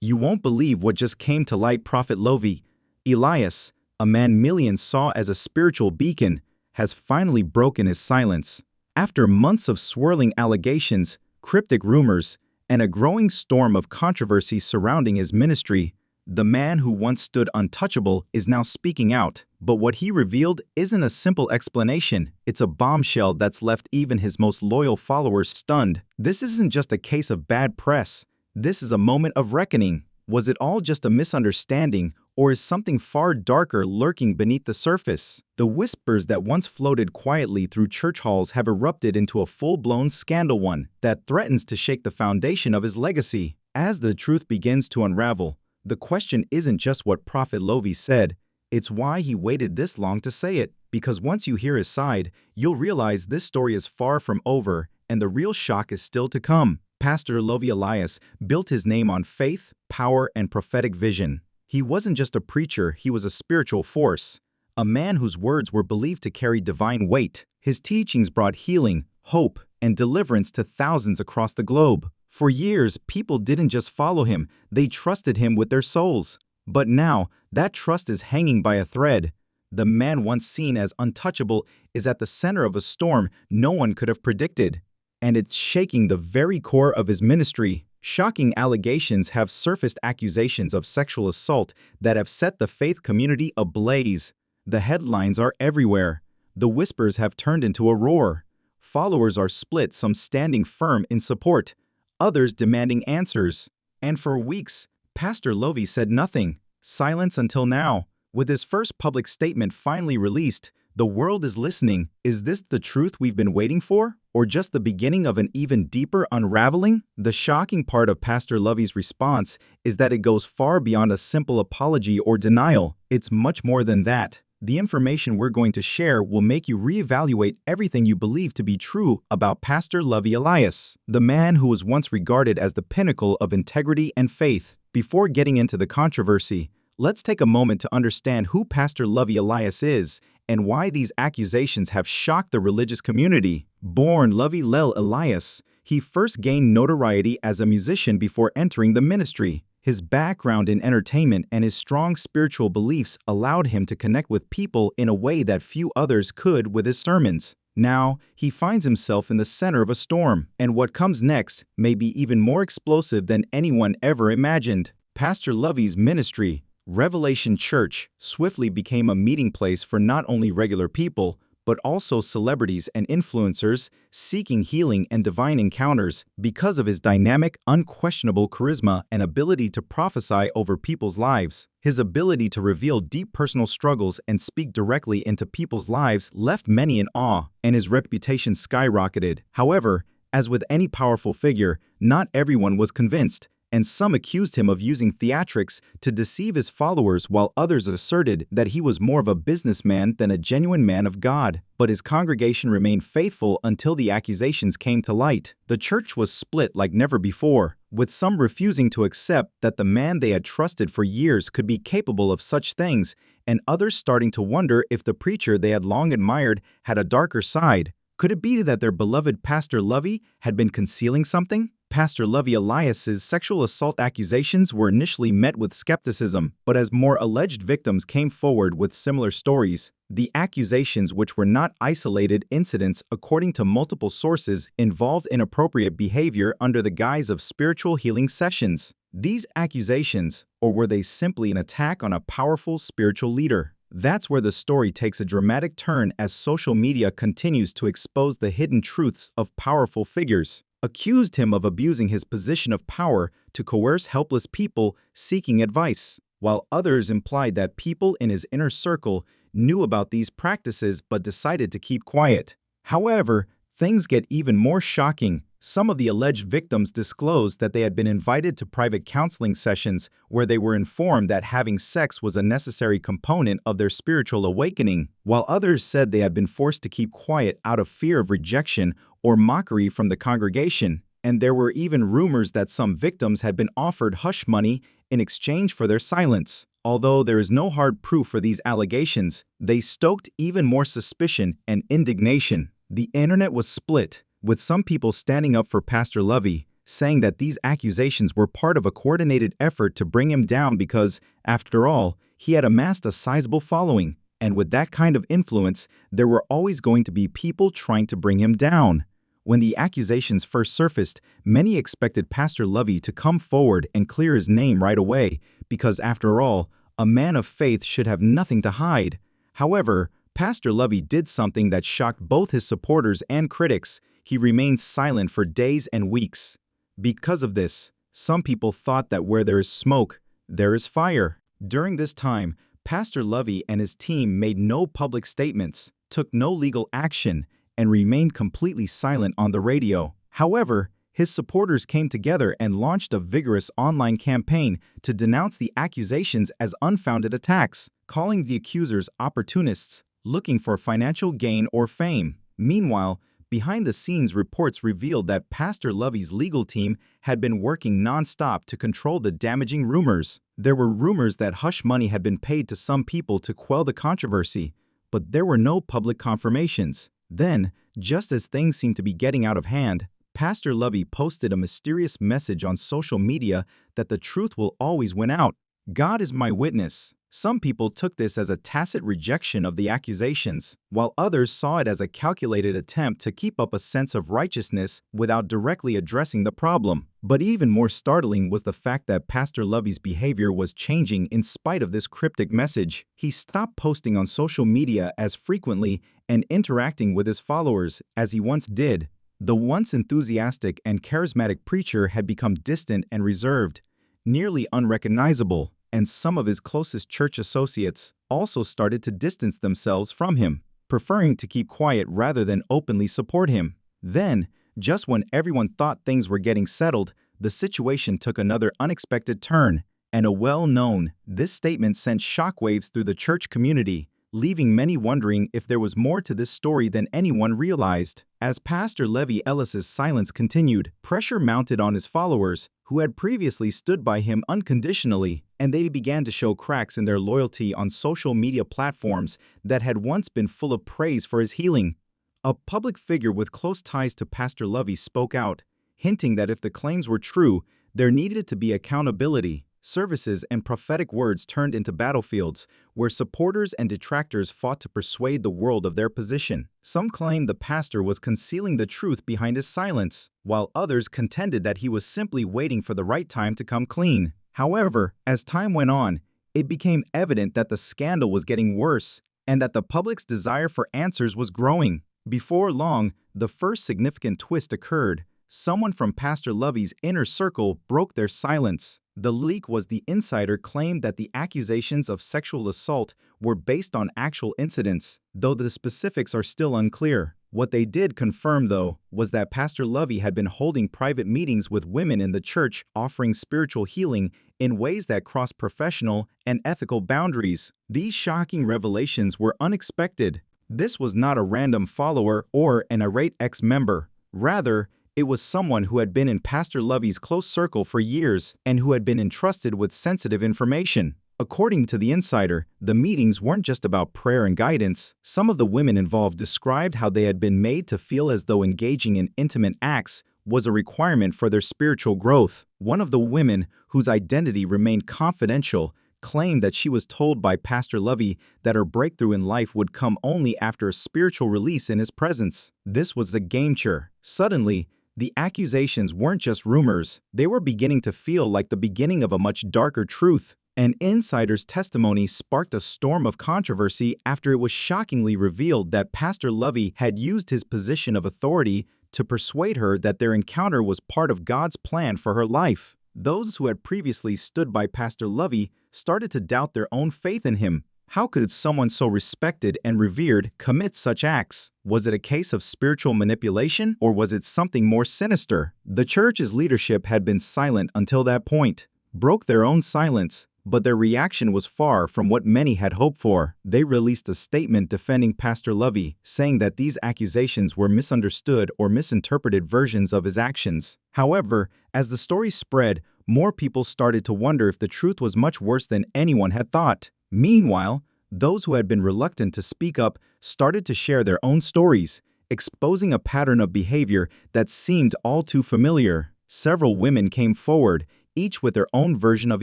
You won't believe what just came to light. Prophet Lovy Elias, a man millions saw as a spiritual beacon, has finally broken his silence. After months of swirling allegations, cryptic rumors, and a growing storm of controversy surrounding his ministry, the man who once stood untouchable is now speaking out. But what he revealed isn't a simple explanation, it's a bombshell that's left even his most loyal followers stunned. This isn't just a case of bad press, this is a moment of reckoning. Was it all just a misunderstanding, or is something far darker lurking beneath the surface? The whispers that once floated quietly through church halls have erupted into a full-blown scandal, one that threatens to shake the foundation of his legacy. As the truth begins to unravel, the question isn't just what Prophet Lovy said, it's why he waited this long to say it. Because once you hear his side, you'll realize this story is far from over, and the real shock is still to come. Pastor Lovy Elias built his name on faith, power, and prophetic vision. He wasn't just a preacher, he was a spiritual force, a man whose words were believed to carry divine weight. His teachings brought healing, hope, and deliverance to thousands across the globe. For years, people didn't just follow him, they trusted him with their souls. But now, that trust is hanging by a thread. The man once seen as untouchable is at the center of a storm no one could have predicted, and it's shaking the very core of his ministry. Shocking allegations have surfaced, accusations of sexual assault that have set the faith community ablaze. The headlines are everywhere. The whispers have turned into a roar. Followers are split, some standing firm in support, others demanding answers. And for weeks, Pastor Lovy said nothing. Silence until now. With his first public statement finally released, the world is listening. Is this the truth we've been waiting for? Or just the beginning of an even deeper unraveling? The shocking part of Pastor Lovy's response is that it goes far beyond a simple apology or denial. It's much more than that. The information we're going to share will make you reevaluate everything you believe to be true about Pastor Lovy Elias, the man who was once regarded as the pinnacle of integrity and faith. Before getting into the controversy, let's take a moment to understand who Pastor Lovy Elias is and why these accusations have shocked the religious community. Born Lovy Elias, he first gained notoriety as a musician before entering the ministry. His background in entertainment and his strong spiritual beliefs allowed him to connect with people in a way that few others could with his sermons. Now, he finds himself in the center of a storm, and what comes next may be even more explosive than anyone ever imagined. Pastor Lovy's ministry, Revelation Church, swiftly became a meeting place for not only regular people, but also celebrities and influencers seeking healing and divine encounters. Because of his dynamic, unquestionable charisma and ability to prophesy over people's lives. His ability to reveal deep personal struggles and speak directly into people's lives left many in awe, and his reputation skyrocketed. However, as with any powerful figure, not everyone was convinced, and some accused him of using theatrics to deceive his followers, while others asserted that he was more of a businessman than a genuine man of God. But his congregation remained faithful until the accusations came to light. The church was split like never before, with some refusing to accept that the man they had trusted for years could be capable of such things, and others starting to wonder if the preacher they had long admired had a darker side. Could it be that their beloved Pastor Lovy had been concealing something? Pastor Lovy Elias's sexual assault accusations were initially met with skepticism, but as more alleged victims came forward with similar stories, the accusations, which were not isolated incidents according to multiple sources, involved inappropriate behavior under the guise of spiritual healing sessions. These accusations, or were they simply an attack on a powerful spiritual leader? That's where the story takes a dramatic turn as social media continues to expose the hidden truths of powerful figures. Accused him of abusing his position of power to coerce helpless people seeking advice, while others implied that people in his inner circle knew about these practices but decided to keep quiet. However, things get even more shocking. Some of the alleged victims disclosed that they had been invited to private counseling sessions where they were informed that having sex was a necessary component of their spiritual awakening, while others said they had been forced to keep quiet out of fear of rejection or mockery from the congregation. And there were even rumors that some victims had been offered hush money in exchange for their silence. Although there is no hard proof for these allegations, they stoked even more suspicion and indignation. The internet was split, with some people standing up for Pastor Lovy, saying that these accusations were part of a coordinated effort to bring him down because, after all, he had amassed a sizable following, and with that kind of influence, there were always going to be people trying to bring him down. When the accusations first surfaced, many expected Pastor Lovy to come forward and clear his name right away, because after all, a man of faith should have nothing to hide. However, Pastor Lovy did something that shocked both his supporters and critics. He remained silent for days and weeks. Because of this, some people thought that where there is smoke, there is fire. During this time, Pastor Lovy and his team made no public statements, took no legal action, and remained completely silent on the radio. However, his supporters came together and launched a vigorous online campaign to denounce the accusations as unfounded attacks, calling the accusers opportunists looking for financial gain or fame. Meanwhile, behind-the-scenes reports revealed that Pastor Lovy's legal team had been working non-stop to control the damaging rumors. There were rumors that hush money had been paid to some people to quell the controversy, but there were no public confirmations. Then, just as things seemed to be getting out of hand, Pastor Lovy posted a mysterious message on social media that the truth will always win out. God is my witness. Some people took this as a tacit rejection of the accusations, while others saw it as a calculated attempt to keep up a sense of righteousness without directly addressing the problem. But even more startling was the fact that Pastor Lovy's behavior was changing in spite of this cryptic message. He stopped posting on social media as frequently and interacting with his followers as he once did. The once enthusiastic and charismatic preacher had become distant and reserved, nearly unrecognizable, and some of his closest church associates also started to distance themselves from him, preferring to keep quiet rather than openly support him. Then, just when everyone thought things were getting settled, the situation took another unexpected turn, and a well-known, this statement sent shockwaves through the church community, leaving many wondering if there was more to this story than anyone realized. As Pastor Lovy Elias's silence continued, pressure mounted on his followers, who had previously stood by him unconditionally, and they began to show cracks in their loyalty on social media platforms that had once been full of praise for his healing. A public figure with close ties to Pastor Lovy spoke out, hinting that if the claims were true, there needed to be accountability. Services and prophetic words turned into battlefields, where supporters and detractors fought to persuade the world of their position. Some claimed the pastor was concealing the truth behind his silence, while others contended that he was simply waiting for the right time to come clean. However, as time went on, it became evident that the scandal was getting worse, and that the public's desire for answers was growing. Before long, the first significant twist occurred. Someone from Pastor Lovy's inner circle broke their silence. The leak was the insider claimed that the accusations of sexual assault were based on actual incidents, though the specifics are still unclear. What they did confirm, though, was that Pastor Lovy had been holding private meetings with women in the church, offering spiritual healing in ways that crossed professional and ethical boundaries. These shocking revelations were unexpected. This was not a random follower or an irate ex-member. Rather, it was someone who had been in Pastor Lovy's close circle for years and who had been entrusted with sensitive information. According to the insider, the meetings weren't just about prayer and guidance. Some of the women involved described how they had been made to feel as though engaging in intimate acts was a requirement for their spiritual growth. One of the women, whose identity remained confidential, claimed that she was told by Pastor Lovy that her breakthrough in life would come only after a spiritual release in his presence. This was a game-changer. Suddenly, the accusations weren't just rumors, they were beginning to feel like the beginning of a much darker truth. An insider's testimony sparked a storm of controversy after it was shockingly revealed that Pastor Lovy had used his position of authority to persuade her that their encounter was part of God's plan for her life. Those who had previously stood by Pastor Lovy started to doubt their own faith in him. How could someone so respected and revered commit such acts? Was it a case of spiritual manipulation, or was it something more sinister? The church's leadership had been silent until that point, broke their own silence, but their reaction was far from what many had hoped for. They released a statement defending Pastor Lovy, saying that these accusations were misunderstood or misinterpreted versions of his actions. However, as the story spread, more people started to wonder if the truth was much worse than anyone had thought. Meanwhile, those who had been reluctant to speak up started to share their own stories, exposing a pattern of behavior that seemed all too familiar. Several women came forward, each with their own version of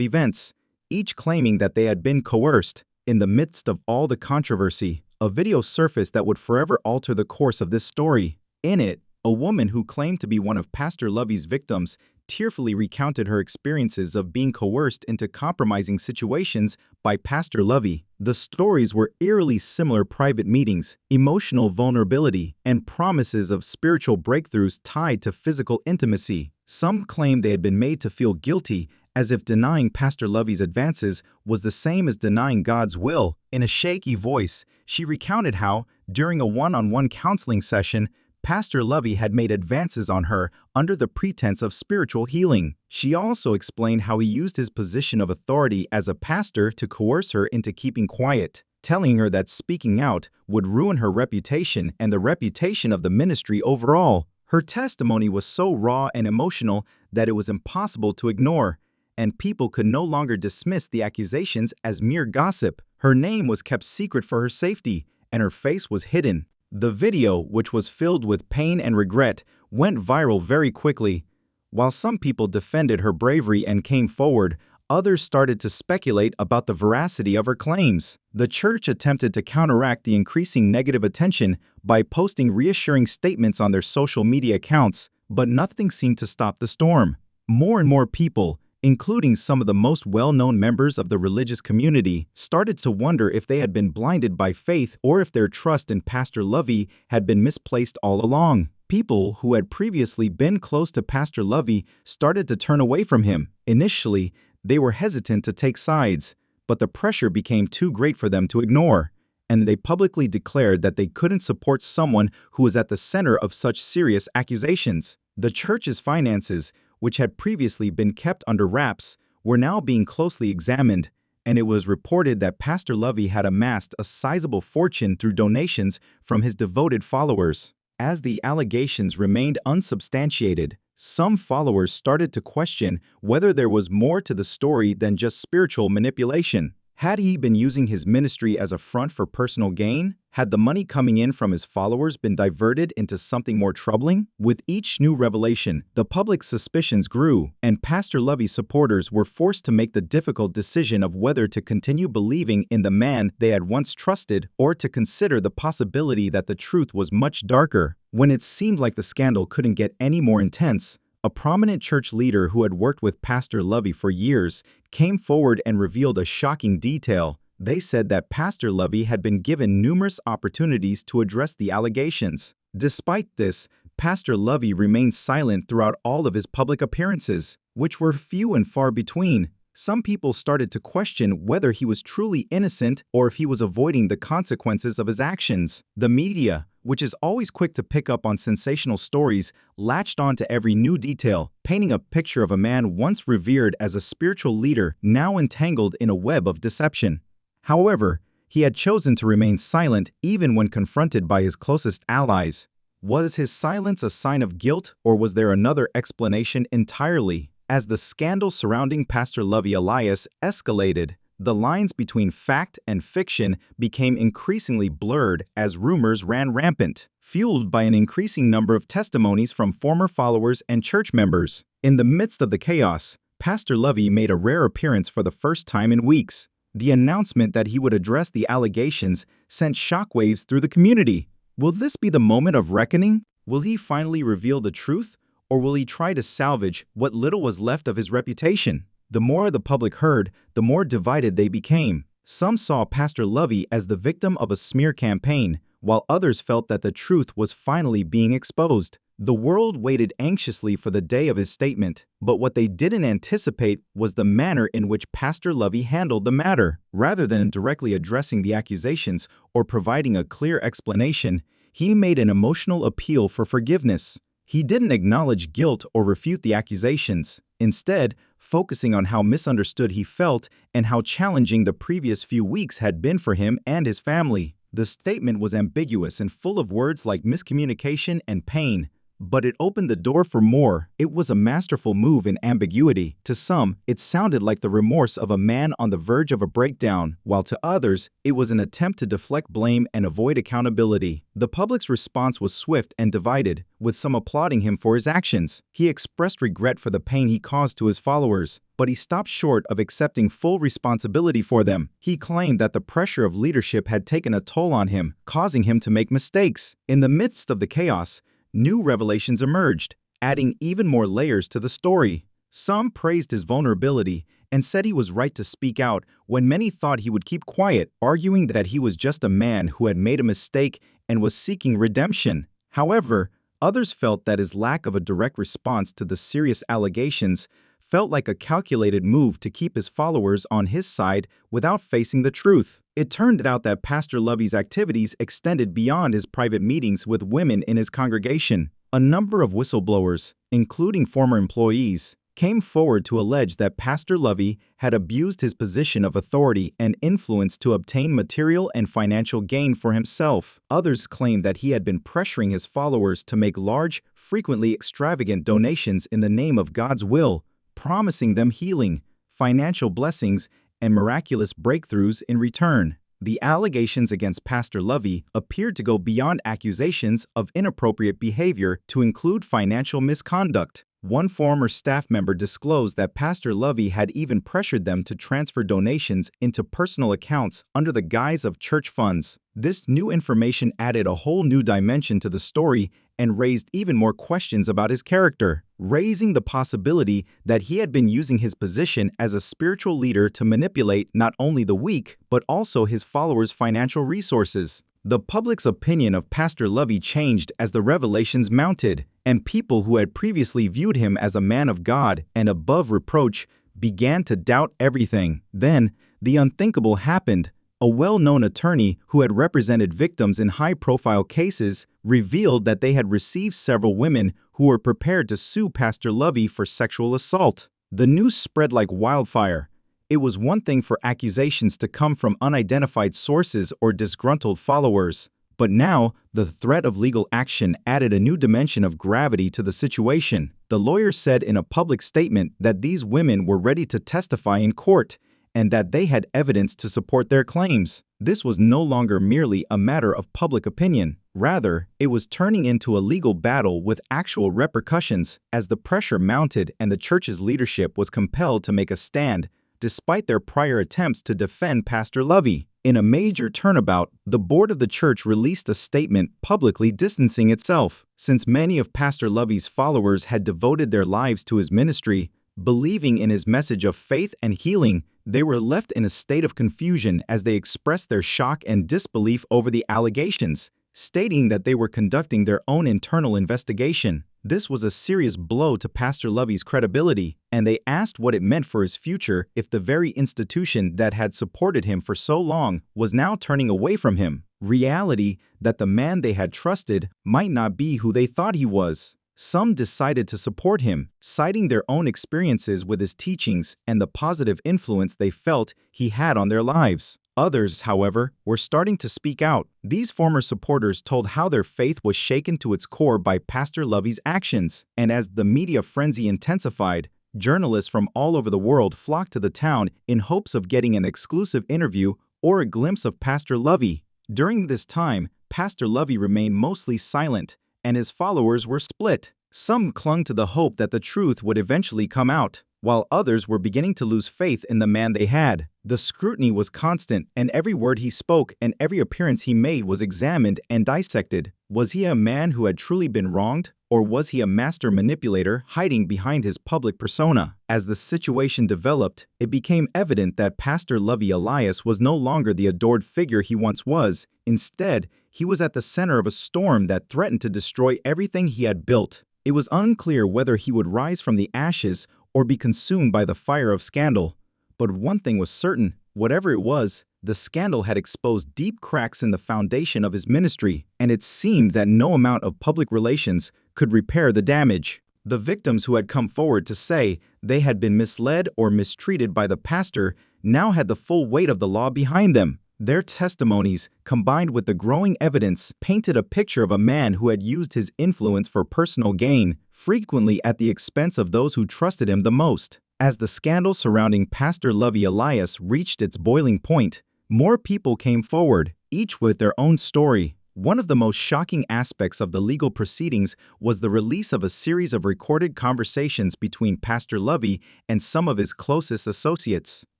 events, each claiming that they had been coerced. In the midst of all the controversy, a video surfaced that would forever alter the course of this story. In it, a woman who claimed to be one of Pastor Lovy's victims tearfully recounted her experiences of being coerced into compromising situations by Pastor Lovy. The stories were eerily similar: private meetings, emotional vulnerability, and promises of spiritual breakthroughs tied to physical intimacy. Some claimed they had been made to feel guilty, as if denying Pastor Lovy's advances was the same as denying God's will. In a shaky voice, she recounted how, during a one-on-one counseling session, Pastor Lovy had made advances on her under the pretense of spiritual healing. She also explained how he used his position of authority as a pastor to coerce her into keeping quiet, telling her that speaking out would ruin her reputation and the reputation of the ministry overall. Her testimony was so raw and emotional that it was impossible to ignore, and people could no longer dismiss the accusations as mere gossip. Her name was kept secret for her safety, and her face was hidden. The video, which was filled with pain and regret, went viral very quickly. While some people defended her bravery and came forward, others started to speculate about the veracity of her claims. The church attempted to counteract the increasing negative attention by posting reassuring statements on their social media accounts, but nothing seemed to stop the storm. More and more people, including some of the most well-known members of the religious community, started to wonder if they had been blinded by faith or if their trust in Pastor Lovy had been misplaced all along. People who had previously been close to Pastor Lovy started to turn away from him. Initially, they were hesitant to take sides, but the pressure became too great for them to ignore, and they publicly declared that they couldn't support someone who was at the center of such serious accusations. The church's finances, which had previously been kept under wraps, were now being closely examined, and it was reported that Pastor Lovy had amassed a sizable fortune through donations from his devoted followers. As the allegations remained unsubstantiated, some followers started to question whether there was more to the story than just spiritual manipulation. Had he been using his ministry as a front for personal gain? Had the money coming in from his followers been diverted into something more troubling? With each new revelation, the public's suspicions grew, and Pastor Lovy's supporters were forced to make the difficult decision of whether to continue believing in the man they had once trusted or to consider the possibility that the truth was much darker. When it seemed like the scandal couldn't get any more intense, a prominent church leader who had worked with Pastor Lovy for years came forward and revealed a shocking detail. They said that Pastor Lovy had been given numerous opportunities to address the allegations. Despite this, Pastor Lovy remained silent throughout all of his public appearances, which were few and far between. Some people started to question whether he was truly innocent or if he was avoiding the consequences of his actions. The media, which is always quick to pick up on sensational stories, latched on to every new detail, painting a picture of a man once revered as a spiritual leader now entangled in a web of deception. However, he had chosen to remain silent even when confronted by his closest allies. Was his silence a sign of guilt, or was there another explanation entirely? As the scandal surrounding Pastor Lovy Elias escalated, the lines between fact and fiction became increasingly blurred as rumors ran rampant, fueled by an increasing number of testimonies from former followers and church members. In the midst of the chaos, Pastor Lovy made a rare appearance for the first time in weeks. The announcement that he would address the allegations sent shockwaves through the community. Will this be the moment of reckoning? Will he finally reveal the truth? Or will he try to salvage what little was left of his reputation? The more the public heard, the more divided they became. Some saw Pastor Lovy as the victim of a smear campaign, while others felt that the truth was finally being exposed. The world waited anxiously for the day of his statement, but what they didn't anticipate was the manner in which Pastor Lovy handled the matter. Rather than directly addressing the accusations or providing a clear explanation, he made an emotional appeal for forgiveness. He didn't acknowledge guilt or refute the accusations, instead focusing on how misunderstood he felt and how challenging the previous few weeks had been for him and his family. The statement was ambiguous and full of words like miscommunication and pain, but it opened the door for more. It was a masterful move in ambiguity. To some, it sounded like the remorse of a man on the verge of a breakdown, while to others, it was an attempt to deflect blame and avoid accountability. The public's response was swift and divided, with some applauding him for his actions. He expressed regret for the pain he caused to his followers, but he stopped short of accepting full responsibility for them. He claimed that the pressure of leadership had taken a toll on him, causing him to make mistakes. In the midst of the chaos, new revelations emerged, adding even more layers to the story. Some praised his vulnerability and said he was right to speak out when many thought he would keep quiet, arguing that he was just a man who had made a mistake and was seeking redemption. However, others felt that his lack of a direct response to the serious allegations felt like a calculated move to keep his followers on his side without facing the truth. It turned out that Pastor Lovy's activities extended beyond his private meetings with women in his congregation. A number of whistleblowers, including former employees, came forward to allege that Pastor Lovy had abused his position of authority and influence to obtain material and financial gain for himself. Others claimed that he had been pressuring his followers to make large, frequently extravagant donations in the name of God's will, promising them healing, financial blessings, and miraculous breakthroughs in return. The allegations against Pastor Lovy appeared to go beyond accusations of inappropriate behavior to include financial misconduct. One former staff member disclosed that Pastor Lovy had even pressured them to transfer donations into personal accounts under the guise of church funds. This new information added a whole new dimension to the story and raised even more questions about his character, raising the possibility that he had been using his position as a spiritual leader to manipulate not only the weak, but also his followers' financial resources. The public's opinion of Pastor Lovy changed as the revelations mounted, and people who had previously viewed him as a man of God and above reproach began to doubt everything. Then, the unthinkable happened. A well-known attorney who had represented victims in high-profile cases revealed that they had received several women who were prepared to sue Pastor Lovy for sexual assault. The news spread like wildfire. It was one thing for accusations to come from unidentified sources or disgruntled followers, but now the threat of legal action added a new dimension of gravity to the situation. The lawyer said in a public statement that these women were ready to testify in court and that they had evidence to support their claims. This was no longer merely a matter of public opinion. Rather, it was turning into a legal battle with actual repercussions as the pressure mounted and the church's leadership was compelled to make a stand despite their prior attempts to defend Pastor Lovy. In a major turnabout, the board of the church released a statement publicly distancing itself. Since many of Pastor Lovy's followers had devoted their lives to his ministry, believing in his message of faith and healing, they were left in a state of confusion as they expressed their shock and disbelief over the allegations, stating that they were conducting their own internal investigation. This was a serious blow to Pastor Lovy's credibility, and they asked what it meant for his future if the very institution that had supported him for so long was now turning away from him. Reality that the man they had trusted might not be who they thought he was. Some decided to support him, citing their own experiences with his teachings and the positive influence they felt he had on their lives. Others, however, were starting to speak out. These former supporters told how their faith was shaken to its core by Pastor Lovy's actions, and as the media frenzy intensified, journalists from all over the world flocked to the town in hopes of getting an exclusive interview or a glimpse of Pastor Lovy. During this time, Pastor Lovy remained mostly silent, and his followers were split. Some clung to the hope that the truth would eventually come out, while others were beginning to lose faith in the man they had. The scrutiny was constant, and every word he spoke and every appearance he made was examined and dissected. Was he a man who had truly been wronged, or was he a master manipulator hiding behind his public persona? As the situation developed, it became evident that Pastor Lovy Elias was no longer the adored figure he once was. Instead, he was at the center of a storm that threatened to destroy everything he had built. It was unclear whether he would rise from the ashes or be consumed by the fire of scandal. But one thing was certain, whatever it was, the scandal had exposed deep cracks in the foundation of his ministry, and it seemed that no amount of public relations could repair the damage. The victims who had come forward to say they had been misled or mistreated by the pastor now had the full weight of the law behind them. Their testimonies, combined with the growing evidence, painted a picture of a man who had used his influence for personal gain, frequently at the expense of those who trusted him the most. As the scandal surrounding Pastor Lovy Elias reached its boiling point, more people came forward, each with their own story. One of the most shocking aspects of the legal proceedings was the release of a series of recorded conversations between Pastor Lovy and some of his closest associates.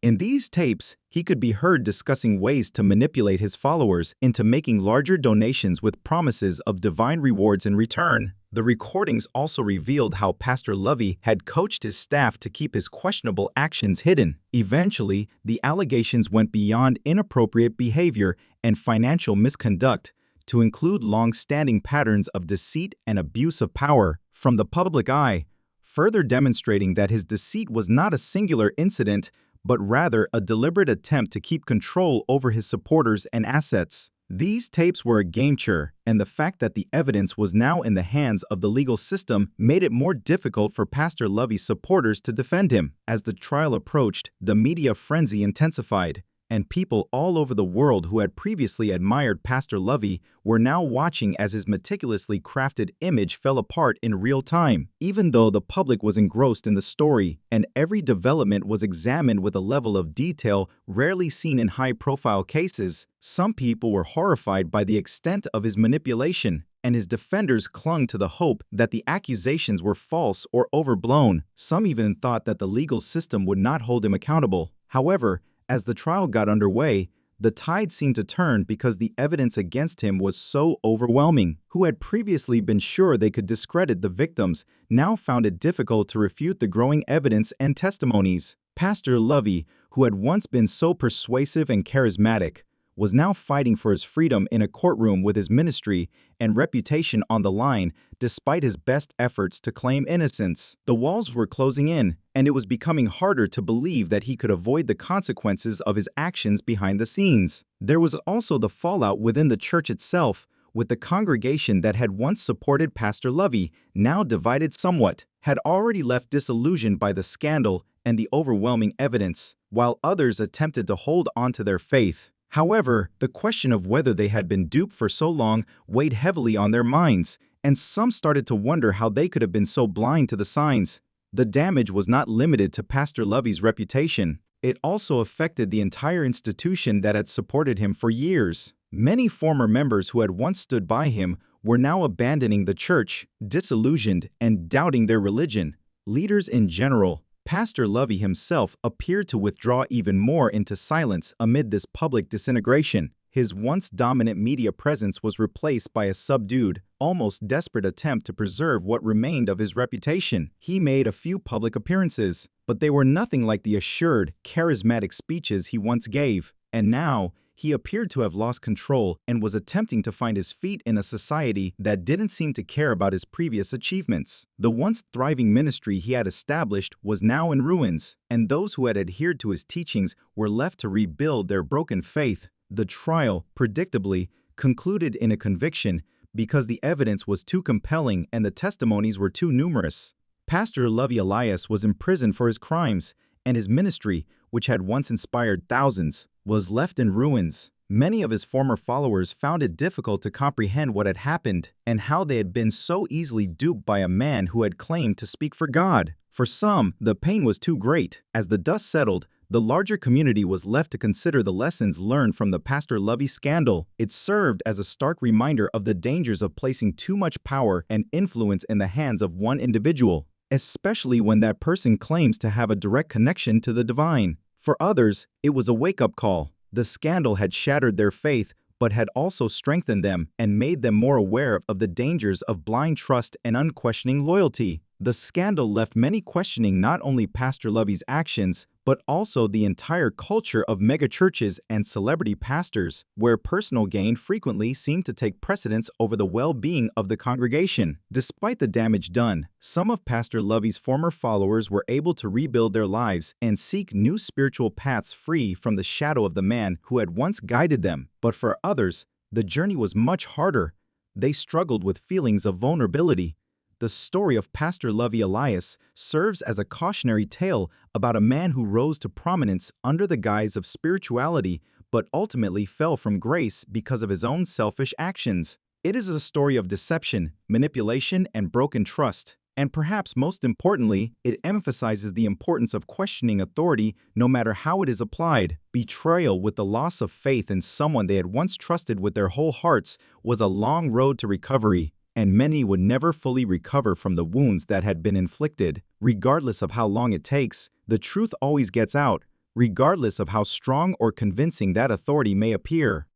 In these tapes, he could be heard discussing ways to manipulate his followers into making larger donations with promises of divine rewards in return. The recordings also revealed how Pastor Lovy had coached his staff to keep his questionable actions hidden. Eventually, the allegations went beyond inappropriate behavior and financial misconduct to include long-standing patterns of deceit and abuse of power from the public eye, further demonstrating that his deceit was not a singular incident, but rather a deliberate attempt to keep control over his supporters and assets. These tapes were a game-changer, and the fact that the evidence was now in the hands of the legal system made it more difficult for Pastor Lovy's supporters to defend him. As the trial approached, the media frenzy intensified, and people all over the world who had previously admired Pastor Lovy were now watching as his meticulously crafted image fell apart in real time. Even though the public was engrossed in the story, and every development was examined with a level of detail rarely seen in high-profile cases, some people were horrified by the extent of his manipulation, and his defenders clung to the hope that the accusations were false or overblown. Some even thought that the legal system would not hold him accountable. However, as the trial got underway, the tide seemed to turn because the evidence against him was so overwhelming. Who had previously been sure they could discredit the victims now found it difficult to refute the growing evidence and testimonies. Pastor Lovy, who had once been so persuasive and charismatic, was now fighting for his freedom in a courtroom with his ministry and reputation on the line despite his best efforts to claim innocence. The walls were closing in, and it was becoming harder to believe that he could avoid the consequences of his actions behind the scenes. There was also the fallout within the church itself, with the congregation that had once supported Pastor Lovy, now divided somewhat, had already left disillusioned by the scandal and the overwhelming evidence, while others attempted to hold on to their faith. However, the question of whether they had been duped for so long weighed heavily on their minds, and some started to wonder how they could have been so blind to the signs. The damage was not limited to Pastor Lovy's reputation. It also affected the entire institution that had supported him for years. Many former members who had once stood by him were now abandoning the church, disillusioned and doubting their religion. Leaders in general, Pastor Lovy himself, appeared to withdraw even more into silence amid this public disintegration. His once dominant media presence was replaced by a subdued, almost desperate attempt to preserve what remained of his reputation. He made a few public appearances, but they were nothing like the assured, charismatic speeches he once gave. And now, he appeared to have lost control and was attempting to find his feet in a society that didn't seem to care about his previous achievements. The once thriving ministry he had established was now in ruins, and those who had adhered to his teachings were left to rebuild their broken faith. The trial, predictably, concluded in a conviction because the evidence was too compelling and the testimonies were too numerous. Pastor Lovy Elias was imprisoned for his crimes, and his ministry, which had once inspired thousands, was left in ruins. Many of his former followers found it difficult to comprehend what had happened and how they had been so easily duped by a man who had claimed to speak for God. For some, the pain was too great. As the dust settled, the larger community was left to consider the lessons learned from the Pastor Lovy scandal. It served as a stark reminder of the dangers of placing too much power and influence in the hands of one individual, especially when that person claims to have a direct connection to the divine. For others, it was a wake-up call. The scandal had shattered their faith, but had also strengthened them and made them more aware of the dangers of blind trust and unquestioning loyalty. The scandal left many questioning not only Pastor Lovy's actions, but also the entire culture of megachurches and celebrity pastors, where personal gain frequently seemed to take precedence over the well-being of the congregation. Despite the damage done, some of Pastor Lovy's former followers were able to rebuild their lives and seek new spiritual paths free from the shadow of the man who had once guided them. But for others, the journey was much harder. They struggled with feelings of vulnerability. The story of Pastor Lovy Elias serves as a cautionary tale about a man who rose to prominence under the guise of spirituality but ultimately fell from grace because of his own selfish actions. It is a story of deception, manipulation, and broken trust. And perhaps most importantly, it emphasizes the importance of questioning authority no matter how it is applied. Betrayal with the loss of faith in someone they had once trusted with their whole hearts was a long road to recovery, and many would never fully recover from the wounds that had been inflicted. Regardless of how long it takes, the truth always gets out, regardless of how strong or convincing that authority may appear.